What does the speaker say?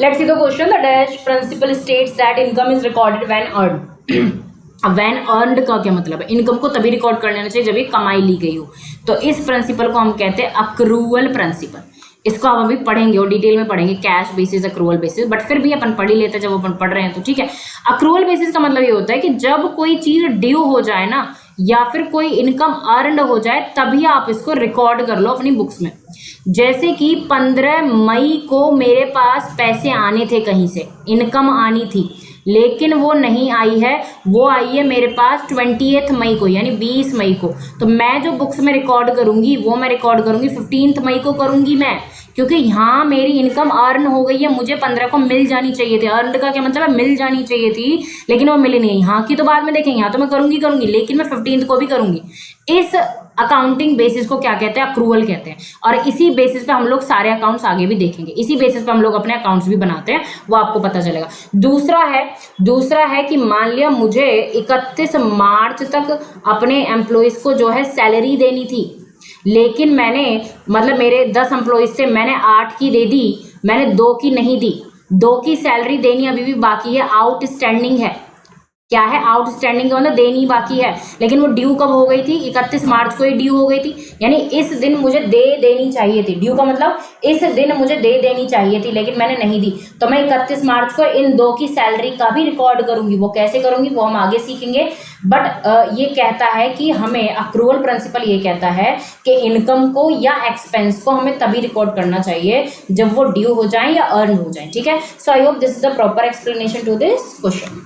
Let's see the question, the dash principle states that income is recorded when earned. When earned का क्या मतलब है, income को तभी रिकॉर्ड कर लेना चाहिए जब ये कमाई ली गई हो। तो इस प्रिंसिपल को हम कहते हैं अक्रूवल प्रिंसिपल। इसको हम अभी पढ़ेंगे और डिटेल में पढ़ेंगे, cash basis, accrual basis, but फिर भी अपन पढ़ ही लेते हैं जब अपन पढ़ रहे हैं तो ठीक है। अक्रूवल बेसिस का मतलब ये होता है कि जब कोई चीज ड्यू हो जाए ना, या फिर कोई इनकम अर्नड हो जाए, तभी आप इसको रिकॉर्ड कर लो अपनी बुक्स में। जैसे कि 15 मई को मेरे पास पैसे आने थे, कहीं से इनकम आनी थी, लेकिन वो नहीं आई है, वो आई है मेरे पास 20 मई को, यानी 20 मई को। तो मैं जो बुक्स में रिकॉर्ड करूंगी वो मैं रिकॉर्ड करूंगी 15 मई को करूंगी मैं, क्योंकि यहाँ मेरी इनकम अर्न हो गई है, मुझे 15 को मिल जानी चाहिए थी। अर्न का क्या मतलब है, मिल जानी चाहिए थी, लेकिन वो मिली नहीं। यहाँ की तो बाद में देखेंगे, यहाँ तो मैं करूंगी, लेकिन मैं 15 को भी करूंगी। इस अकाउंटिंग बेसिस को क्या कहते हैं, अक्रूवल कहते हैं। और इसी बेसिस पे हम लोग सारे अकाउंट्स आगे भी देखेंगे, इसी बेसिस पे हम लोग अपने अकाउंट्स भी बनाते हैं, वो आपको पता चलेगा। दूसरा है कि मान लिया मुझे 31 मार्च तक अपने एम्प्लॉयज को जो है सैलरी देनी थी, लेकिन मैंने मतलब मेरे 10 एम्प्लॉयज थे, मैंने 8 की दे दी, मैंने 2 की नहीं दी। 2 की सैलरी देनी अभी भी बाकी है, आउटस्टैंडिंग है। क्या है, आउटस्टैंडिंग का मतलब देनी बाकी है, लेकिन वो ड्यू कब हो गई थी, 31 मार्च को ही ड्यू हो गई थी, यानी इस दिन मुझे दे देनी चाहिए थी। ड्यू का मतलब इस दिन मुझे दे देनी चाहिए थी, लेकिन मैंने नहीं दी। तो मैं 31 मार्च को इन 2 की सैलरी का भी रिकॉर्ड करूंगी। वो कैसे करूंगी वो हम आगे सीखेंगे, बट ये कहता है कि हमें अक्रूवल प्रिंसिपल ये कहता है कि इनकम को या एक्सपेंस को हमें तभी रिकॉर्ड करना चाहिए जब वो ड्यू हो जाए या अर्न हो जाए, ठीक है। So I hope this is the proper explanation to this question.